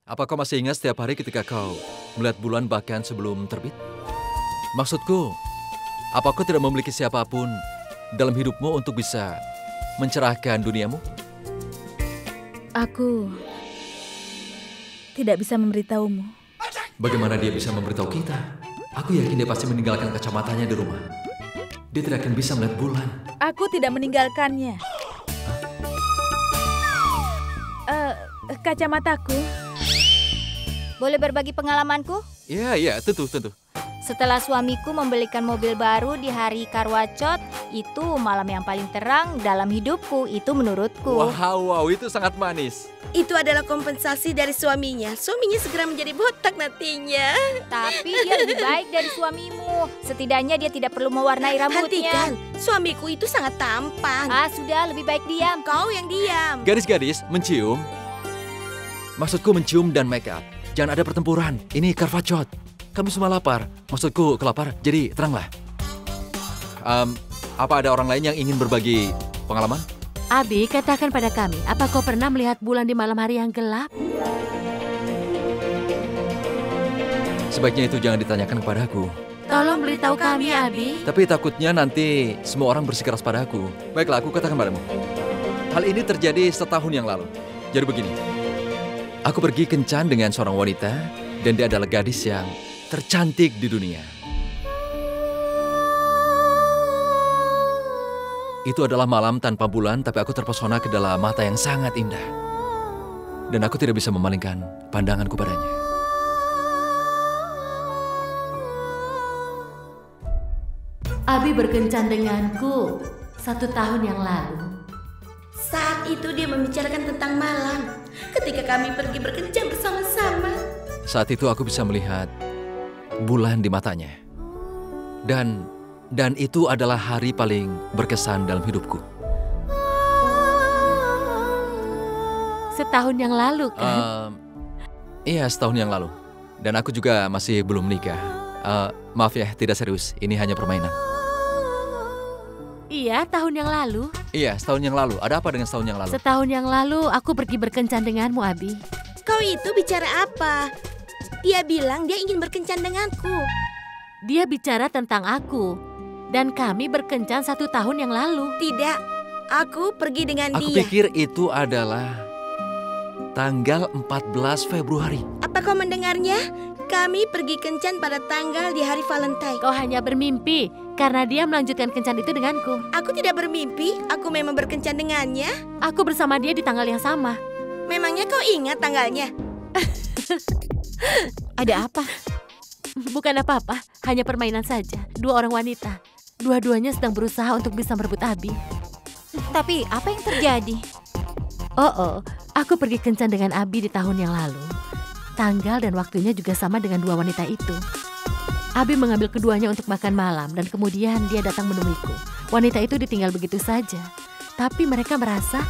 Apa kau masih ingat setiap hari ketika kau melihat bulan bahkan sebelum terbit? Maksudku, apa kau tidak memiliki siapapun dalam hidupmu untuk bisa mencerahkan duniamu? Aku tidak bisa memberitahumu. Bagaimana dia bisa memberitahu kita? Aku yakin dia pasti meninggalkan kacamatanya di rumah. Dia tidak akan bisa melihat bulan. Aku tidak meninggalkannya. Kacamataku. Boleh berbagi pengalamanku? Iya, tentu. Setelah suamiku membelikan mobil baru di hari Karwacot, itu malam yang paling terang dalam hidupku, itu menurutku. Wow, itu sangat manis. Itu adalah kompensasi dari suaminya. Suaminya segera menjadi botak nantinya. Tapi dia lebih baik dari suamimu. Setidaknya dia tidak perlu mewarnai rambutnya. Hentikan, suamiku itu sangat tampan. Sudah, lebih baik diam. Kau yang diam. Gadis-gadis, mencium. Maksudku mencium dan make up. Jangan ada pertempuran. Ini Karwacot. Kami semua lapar. Maksudku kelapar, jadi teranglah. Apa ada orang lain yang ingin berbagi pengalaman? Abi, katakan pada kami, apa kau pernah melihat bulan di malam hari yang gelap? Sebaiknya itu jangan ditanyakan kepadaku. Tolong beritahu kami, Abi. Tapi takutnya nanti semua orang bersikeras padaku. Baiklah, aku katakan padamu. Hal ini terjadi setahun yang lalu. Jadi begini. Aku pergi kencan dengan seorang wanita, dan dia adalah gadis yang tercantik di dunia. Itu adalah malam tanpa bulan, tapi aku terpesona ke dalam mata yang sangat indah. Dan aku tidak bisa memalingkan pandanganku padanya. Abi berkencan denganku 1 tahun yang lalu. Saat itu dia membicarakan tentang malam. Ketika kami pergi berkencan bersama-sama. Saat itu aku bisa melihat bulan di matanya. Dan itu adalah hari paling berkesan dalam hidupku. Setahun yang lalu, kan? Iya, setahun yang lalu. Dan aku juga masih belum menikah. Maaf ya, tidak serius. Ini hanya permainan. Iya, tahun yang lalu. Iya, setahun yang lalu. Ada apa dengan setahun yang lalu? Setahun yang lalu aku pergi berkencan denganmu, Abi. Kau itu bicara apa? Dia bilang dia ingin berkencan denganku. Dia bicara tentang aku. Dan kami berkencan 1 tahun yang lalu. Tidak, aku pergi dengan Aku dia. pikir itu adalah tanggal 14 Februari. Apa kau mendengarnya? Kami pergi kencan pada tanggal di hari Valentine. Kau hanya bermimpi karena dia melanjutkan kencan itu denganku. Aku tidak bermimpi, aku memang berkencan dengannya. Aku bersama dia di tanggal yang sama. Memangnya kau ingat tanggalnya? Ada apa? Bukan apa-apa, hanya permainan saja. 2 orang wanita. Dua-duanya sedang berusaha untuk bisa merebut Abi. Tapi apa yang terjadi? Aku pergi kencan dengan Abi di tahun yang lalu. Tanggal dan waktunya juga sama dengan 2 wanita itu. Abi mengambil keduanya untuk makan malam dan kemudian dia datang menemuiku. Wanita itu ditinggal begitu saja. Tapi mereka merasa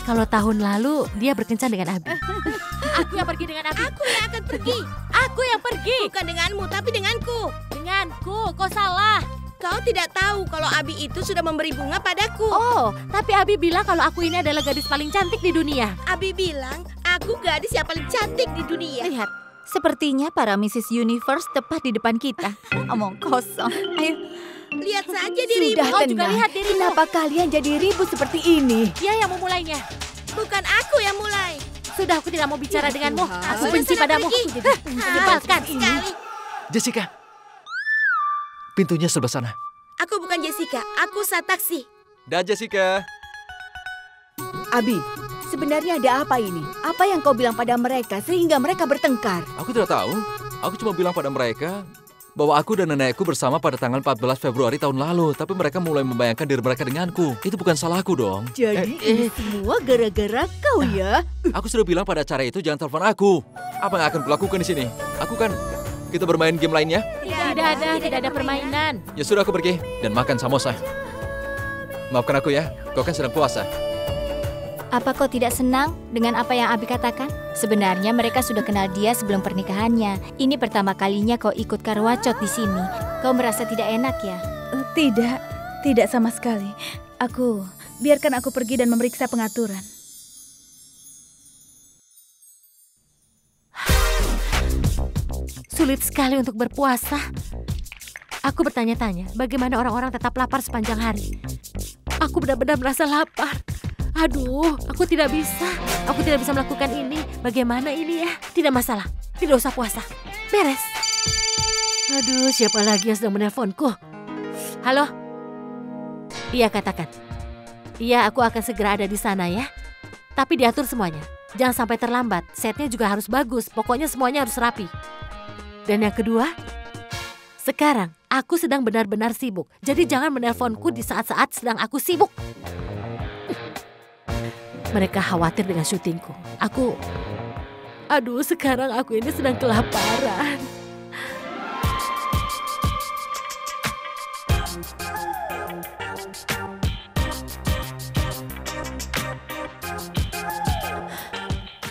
kalau tahun lalu dia berkencan dengan Abi. Aku yang pergi dengan Abi. Aku yang akan pergi. Aku yang pergi. Bukan denganmu, tapi denganku. Denganku, kau salah. Kau tidak tahu kalau Abi itu sudah memberi bunga padaku. Oh, tapi Abi bilang kalau aku ini adalah gadis paling cantik di dunia. Abi bilang, aku gadis yang paling cantik di dunia. Lihat, sepertinya para Mrs. Universe tepat di depan kita. Omong kosong. Ayo. Lihat saja dirimu. Sudah Kau juga tenang. lihat dirimu. Kenapa kalian jadi ribut seperti ini? Dia yang memulainya. Bukan aku yang mulai. Sudah, aku tidak mau bicara denganmu. Aku Sudah benci sana padamu. pergi. Menyebalkan ini. Sekali. Jessica, pintunya sebelah sana. Aku bukan Jessica, aku Sataksi. Dah, Jessica. Abi, sebenarnya ada apa ini? Apa yang kau bilang pada mereka sehingga mereka bertengkar? Aku tidak tahu. Aku cuma bilang pada mereka bahwa aku dan nenekku bersama pada tanggal 14 Februari tahun lalu. Tapi mereka mulai membayangkan diri mereka denganku. Itu bukan salahku dong. Jadi ini semua gara-gara kau ya? Aku sudah bilang pada acara itu jangan telepon aku. Apa yang akan kulakukan di sini? Kita bermain game lainnya. Tidak ada permainan. Ya sudah, aku pergi dan makan samosa. Maafkan aku ya, kau kan sedang puasa. Apa kau tidak senang dengan apa yang Abi katakan? Sebenarnya mereka sudah kenal dia sebelum pernikahannya. Ini pertama kalinya kau ikut Karwacot di sini. Kau merasa tidak enak ya? Tidak sama sekali. Biarkan aku pergi dan memeriksa pengaturan. Sulit sekali untuk berpuasa. Aku bertanya-tanya, bagaimana orang-orang tetap lapar sepanjang hari. Aku benar-benar merasa lapar. Aduh, aku tidak bisa. Aku tidak bisa melakukan ini. Bagaimana ini ya? Tidak masalah. Tidak usah puasa. Beres. Aduh, siapa lagi yang sedang menelponku? Halo? Iya, katakan. Iya, aku akan segera ada di sana ya. Tapi diatur semuanya. Jangan sampai terlambat. Setnya juga harus bagus. Pokoknya semuanya harus rapi. Dan yang kedua, sekarang aku sedang benar-benar sibuk. Jadi jangan menelponku di saat-saat sedang aku sibuk. Mereka khawatir dengan syutingku. Aduh, sekarang aku ini sedang kelaparan.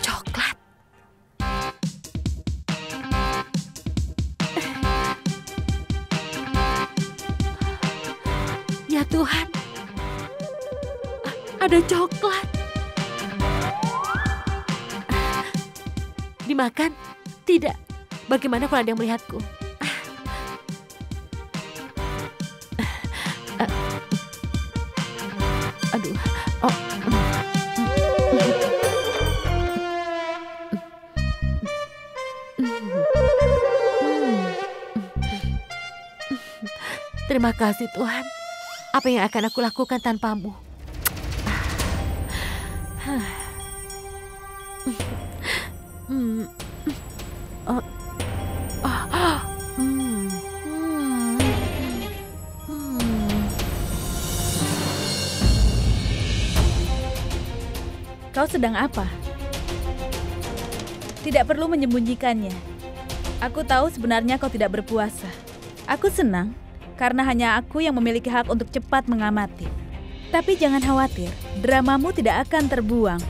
Coklat. Ya Tuhan, ada coklat. Dimakan? Tidak. Bagaimana kalau ada yang melihatku? Aduh. Oh. Terima kasih Tuhan. Apa yang akan aku lakukan tanpamu? Kau sedang apa? Tidak perlu menyembunyikannya. Aku tahu sebenarnya kau tidak berpuasa. Aku senang karena hanya aku yang memiliki hak untuk cepat mengamati. Tapi jangan khawatir, dramamu tidak akan terbuang.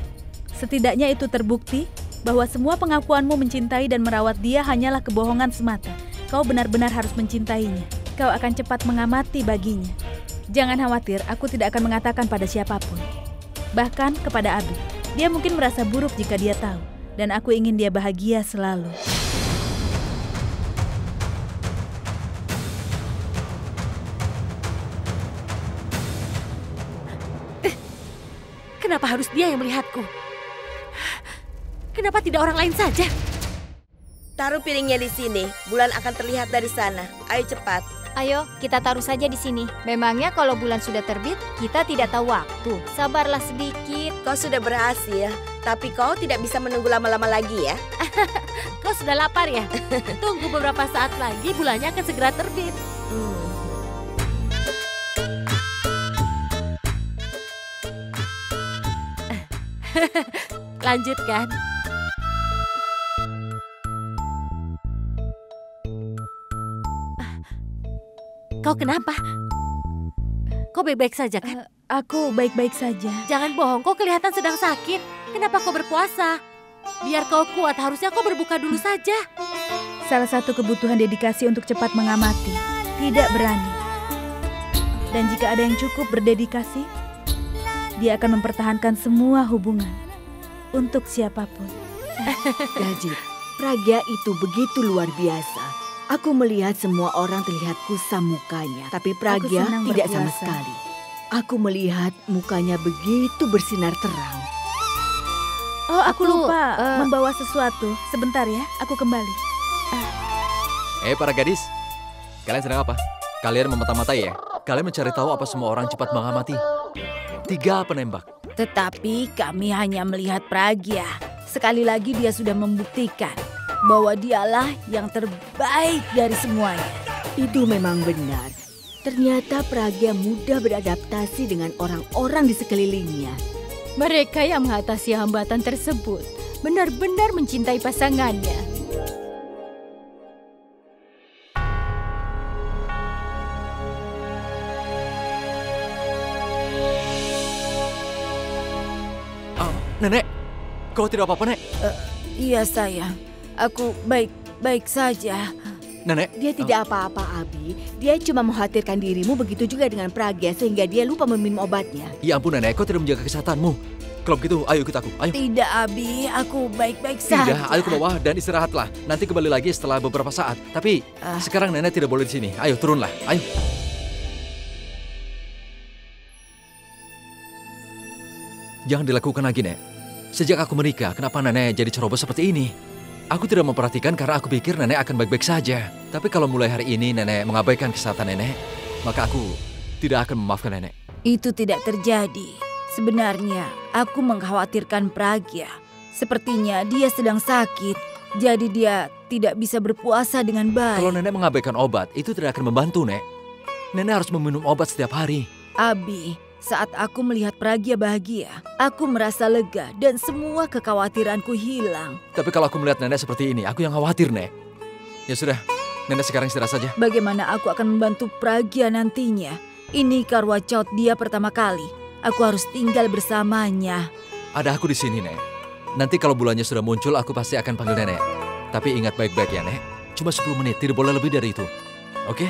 Setidaknya itu terbukti bahwa semua pengakuanmu mencintai dan merawat dia hanyalah kebohongan semata. Kau benar-benar harus mencintainya. Kau akan cepat mengamati baginya. Jangan khawatir, aku tidak akan mengatakan pada siapapun. Bahkan kepada Abi. Dia mungkin merasa buruk jika dia tahu. Dan aku ingin dia bahagia selalu. Kenapa harus dia yang melihatku? Kenapa tidak orang lain saja? Taruh piringnya di sini. Bulan akan terlihat dari sana. Ayo cepat. Ayo, kita taruh saja di sini. Memangnya kalau bulan sudah terbit, kita tidak tahu waktu. Sabarlah sedikit. Kau sudah berhasil, tapi kau tidak bisa menunggu lama-lama lagi ya. Kau sudah lapar ya? Tunggu beberapa saat lagi, bulannya akan segera terbit. Lanjutkan. Kau kenapa? Kau baik-baik saja kan? Aku baik-baik saja. Jangan bohong, kau kelihatan sedang sakit. Kenapa kau berpuasa? Biar kau kuat, harusnya kau berbuka dulu saja. Salah satu kebutuhan dedikasi untuk cepat mengamati. Tidak berani. Dan jika ada yang cukup berdedikasi, dia akan mempertahankan semua hubungan. Untuk siapapun. Gajit, Pragya itu begitu luar biasa. Aku melihat semua orang terlihat kusam mukanya, tapi Pragya tidak sama sekali. Aku melihat mukanya begitu bersinar terang. Oh, aku lupa membawa sesuatu. Sebentar ya, aku kembali. Para gadis, kalian sedang apa? Kalian memata-matai ya? Kalian mencari tahu apa semua orang cepat mengamati? 3 penembak. Tetapi kami hanya melihat Pragya. Sekali lagi dia sudah membuktikan bahwa dialah yang terbaik dari semuanya. Itu memang benar. Ternyata Pragya mudah beradaptasi dengan orang-orang di sekelilingnya. Mereka yang mengatasi hambatan tersebut benar-benar mencintai pasangannya. Nenek, kau tidak apa-apa, Nek? Iya sayang, aku baik-baik saja. Nenek? Dia tidak apa-apa, Abi. Dia cuma mengkhawatirkan dirimu, begitu juga dengan Pragya sehingga dia lupa meminum obatnya. Ya ampun, Nenek, kau tidak menjaga kesehatanmu. Kalau begitu, ayo ikut aku. Ayo. Tidak, Abi. Aku baik-baik saja. Tidak, ayo ke bawah dan istirahatlah. Nanti kembali lagi setelah beberapa saat. Tapi sekarang nenek tidak boleh di sini. Ayo, turunlah. Ayo. Jangan dilakukan lagi, Nek. Sejak aku menikah, kenapa nenek jadi ceroboh seperti ini? Aku tidak memperhatikan karena aku pikir nenek akan baik-baik saja. Tapi kalau mulai hari ini nenek mengabaikan kesehatan nenek, maka aku tidak akan memaafkan nenek. Itu tidak terjadi. Sebenarnya, aku mengkhawatirkan Pragya. Sepertinya dia sedang sakit, jadi dia tidak bisa berpuasa dengan baik. Kalau nenek mengabaikan obat, itu tidak akan membantu, Nek. Nenek harus meminum obat setiap hari. Abi, saat aku melihat Pragya bahagia, aku merasa lega dan semua kekhawatiranku hilang. Tapi kalau aku melihat nenek seperti ini, aku yang khawatir, Nek. Ya sudah, nenek sekarang istirahat saja. Bagaimana aku akan membantu Pragya nantinya? Ini Karwa Chauth dia pertama kali. Aku harus tinggal bersamanya. Ada aku di sini, Nek. Nanti kalau bulannya sudah muncul, aku pasti akan panggil nenek. Tapi ingat baik-baik ya, Nek. Cuma 10 menit, tidak boleh lebih dari itu. Oke?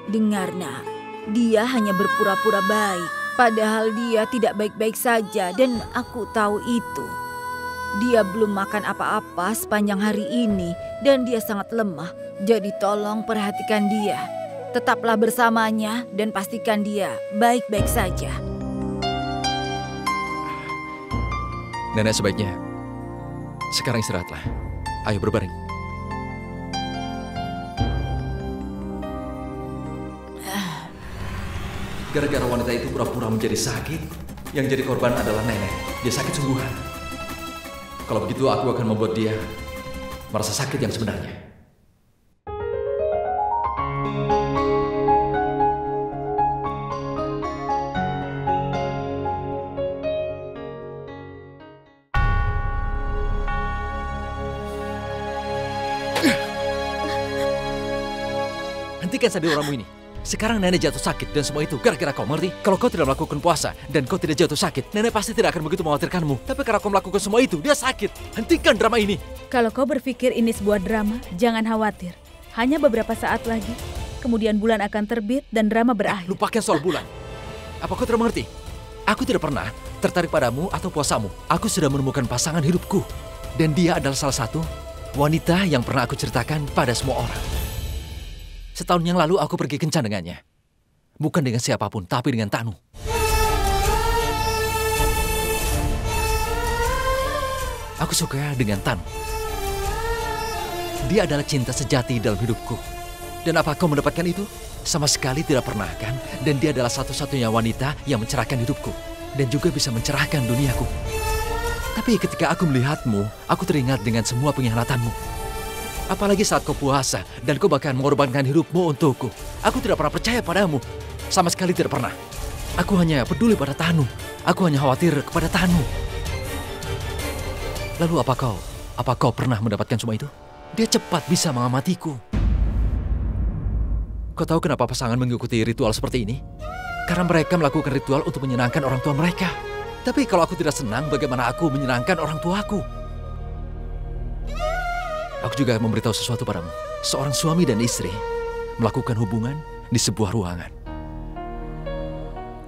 Dengar, Nak. Dia hanya berpura-pura baik. Padahal dia tidak baik-baik saja dan aku tahu itu. Dia belum makan apa-apa sepanjang hari ini dan dia sangat lemah. Jadi tolong perhatikan dia. Tetaplah bersamanya dan pastikan dia baik-baik saja. Nenek sebaiknya sekarang istirahatlah. Ayo berbaring. Gara-gara wanita itu pura-pura menjadi sakit, yang jadi korban adalah nenek. Dia sakit sungguhan. Kalau begitu aku akan membuat dia merasa sakit yang sebenarnya. Hentikan saja oramu ini. Sekarang nenek jatuh sakit dan semua itu gara-gara kau, mengerti? Kalau kau tidak melakukan puasa dan kau tidak jatuh sakit, nenek pasti tidak akan begitu mengkhawatirkanmu. Tapi karena kau melakukan semua itu, dia sakit. Hentikan drama ini. Kalau kau berpikir ini sebuah drama, jangan khawatir. Hanya beberapa saat lagi, kemudian bulan akan terbit dan drama berakhir. Lupakan soal bulan. Apa kau tidak mengerti? Aku tidak pernah tertarik padamu atau puasamu. Aku sudah menemukan pasangan hidupku. Dan dia adalah salah satu wanita yang pernah aku ceritakan pada semua orang. Setahun yang lalu aku pergi kencan dengannya. Bukan dengan siapapun, tapi dengan Tanu. Aku suka dengan Tanu. Dia adalah cinta sejati dalam hidupku. Dan apa kau mendapatkan itu? Sama sekali tidak pernah, kan? Dan dia adalah satu-satunya wanita yang mencerahkan hidupku. Dan juga bisa mencerahkan duniaku. Tapi ketika aku melihatmu, aku teringat dengan semua pengkhianatanmu. Apalagi saat kau puasa dan kau bahkan mengorbankan hidupmu untukku. Aku tidak pernah percaya padamu. Sama sekali tidak pernah. Aku hanya peduli pada Tanu. Aku hanya khawatir kepada Tanu. Lalu apa kau pernah mendapatkan semua itu? Dia cepat bisa mengamatiku. Kau tahu kenapa pasangan mengikuti ritual seperti ini? Karena mereka melakukan ritual untuk menyenangkan orang tua mereka. Tapi kalau aku tidak senang, bagaimana aku menyenangkan orang tuaku? Aku juga memberitahu sesuatu padamu. Seorang suami dan istri melakukan hubungan di sebuah ruangan.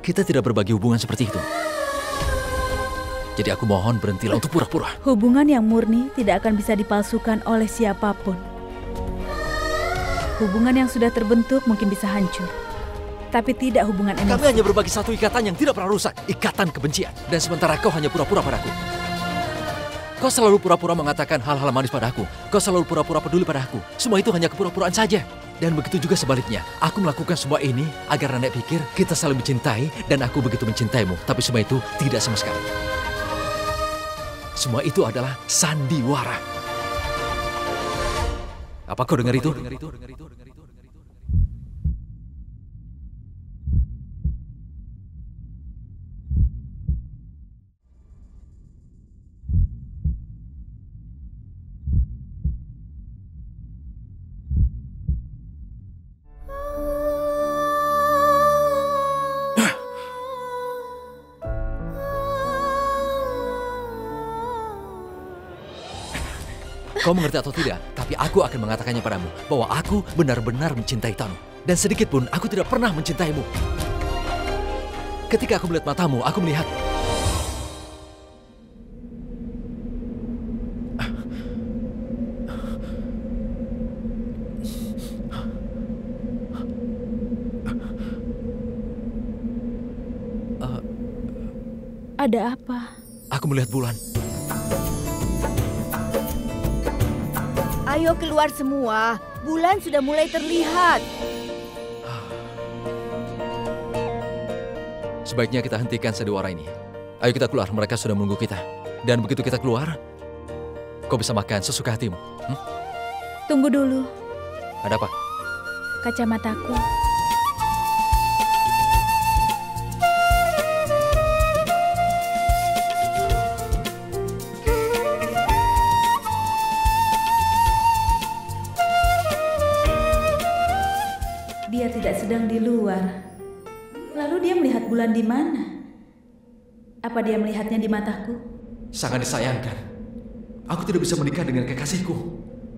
Kita tidak berbagi hubungan seperti itu. Jadi aku mohon berhentilah untuk pura-pura. Hubungan yang murni tidak akan bisa dipalsukan oleh siapapun. Hubungan yang sudah terbentuk mungkin bisa hancur. Tapi tidak hubungan emosi. Kami hanya berbagi satu ikatan yang tidak pernah rusak. Ikatan kebencian. Dan sementara kau hanya pura-pura padaku. Kau selalu pura-pura mengatakan hal-hal manis padaku. Kau selalu pura-pura peduli padaku. Semua itu hanya kepura-puraan saja. Dan begitu juga sebaliknya. Aku melakukan semua ini agar nenek pikir kita saling mencintai dan aku begitu mencintaimu. Tapi semua itu tidak sama sekali. Semua itu adalah sandiwara. Apa kau dengar itu? Kau mengerti atau tidak, tapi aku akan mengatakannya padamu bahwa aku benar-benar mencintai Tanu. Dan sedikit pun aku tidak pernah mencintaimu. Ketika aku melihat matamu, aku melihat Ada apa? Aku melihat bulan. Ayo keluar semua. Bulan sudah mulai terlihat. Sebaiknya kita hentikan sandiwara ini. Ayo kita keluar, mereka sudah menunggu kita. Dan begitu kita keluar, kau bisa makan sesuka hatimu. Tunggu dulu. Ada apa? Kacamataku. Dia tidak sedang di luar. Lalu dia melihat bulan di mana? Apa dia melihatnya di mataku? Sangat disayangkan. Aku tidak bisa menikah dengan kekasihku.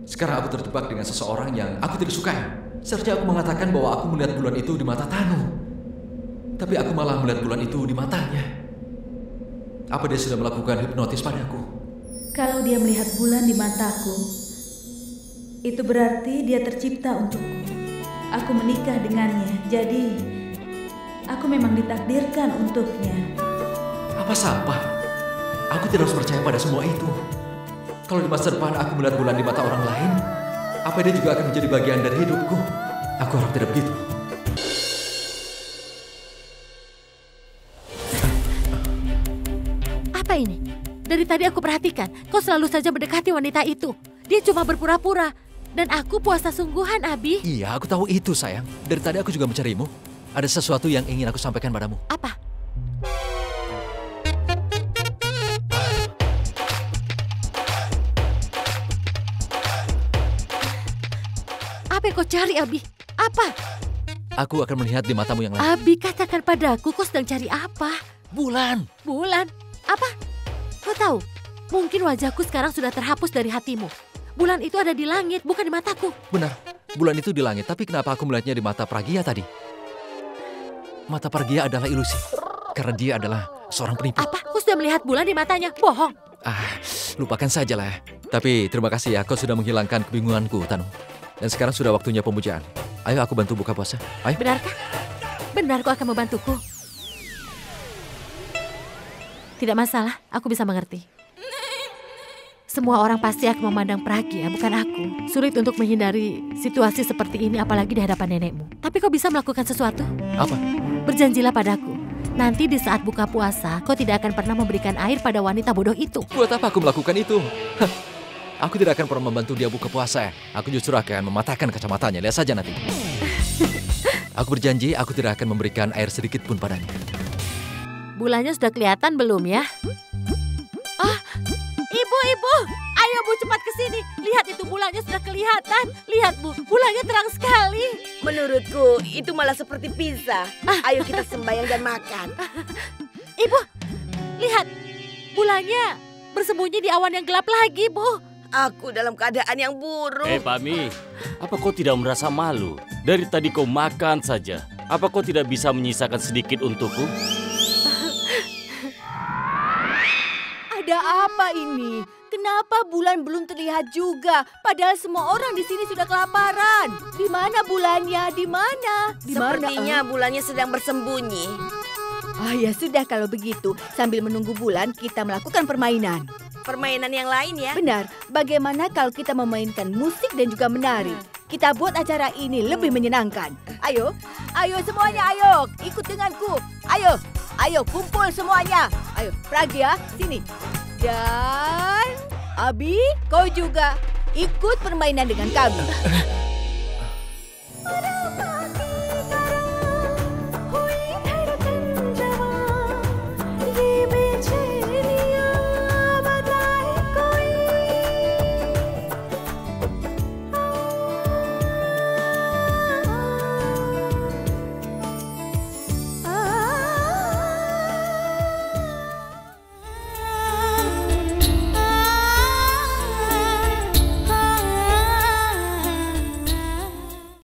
Sekarang aku terjebak dengan seseorang yang aku tidak sukai. Seharusnya aku mengatakan bahwa aku melihat bulan itu di mata Tanu. Tapi aku malah melihat bulan itu di matanya. Apa dia sudah melakukan hipnotis padaku? Kalau dia melihat bulan di mataku, itu berarti dia tercipta untukku. Aku menikah dengannya, jadi aku memang ditakdirkan untuknya. Apa sampah? Aku tidak harus percaya pada semua itu. Kalau di masa depan aku melihat bulan di mata orang lain, apa dia juga akan menjadi bagian dari hidupku? Aku harap tidak begitu. Apa ini? Dari tadi aku perhatikan, kau selalu saja mendekati wanita itu. Dia cuma berpura-pura. Dan aku puasa sungguhan, Abi. Iya, aku tahu itu, sayang. Dari tadi aku juga mencarimu. Ada sesuatu yang ingin aku sampaikan padamu. Apa? Apa yang kau cari, Abi? Apa? Aku akan melihat di matamu yang lain. Abi, katakan padaku, kau sedang cari apa? Bulan. Bulan? Apa? Kau tahu, mungkin wajahku sekarang sudah terhapus dari hatimu. Bulan itu ada di langit, bukan di mataku. Benar, bulan itu di langit. Tapi kenapa aku melihatnya di mata Pragia tadi? Mata Pragia adalah ilusi. Karena dia adalah seorang penipu. Apa? Kau sudah melihat bulan di matanya? Bohong. Lupakan sajalah. Tapi terima kasih ya, kau sudah menghilangkan kebingunganku, Tanu. Dan sekarang sudah waktunya pemujaan. Ayo aku bantu buka puasa. Ayo. Benarkah? Benar kau akan membantuku? Tidak masalah, aku bisa mengerti. Semua orang pasti akan memandang Pragia, bukan aku. Sulit untuk menghindari situasi seperti ini, apalagi di hadapan nenekmu. Tapi kau bisa melakukan sesuatu? Apa? Berjanjilah padaku. Nanti di saat buka puasa, kau tidak akan pernah memberikan air pada wanita bodoh itu. Buat apa aku melakukan itu? Aku tidak akan pernah membantu dia buka puasa. Aku justru akan mematahkan kacamatanya. Lihat saja nanti. Aku berjanji aku tidak akan memberikan air sedikit pun padanya. Bulannya sudah kelihatan belum ya? Ibu, ayo Bu cepat ke sini. Lihat itu bulannya sudah kelihatan. Lihat Bu, bulannya terang sekali. Menurutku itu malah seperti pizza. Ayo kita sembahyang dan makan. Ibu, lihat. Bulannya bersembunyi di awan yang gelap lagi, Bu. Aku dalam keadaan yang buruk. Pami, apa kau tidak merasa malu? Dari tadi kau makan saja. Apa kau tidak bisa menyisakan sedikit untukku? Ada apa ini? Kenapa bulan belum terlihat juga? Padahal semua orang di sini sudah kelaparan. Di mana bulannya? Di mana? Sepertinya bulannya sedang bersembunyi. Ya sudah kalau begitu. Sambil menunggu bulan, kita melakukan permainan. Permainan yang lain ya? Benar. Bagaimana kalau kita memainkan musik dan juga menari? Kita buat acara ini lebih menyenangkan. Ayo semuanya, ayo. Ikut denganku. Ayo kumpul semuanya. Ayo, Pragia, sini. Dan Abi, kau juga ikut permainan dengan kami.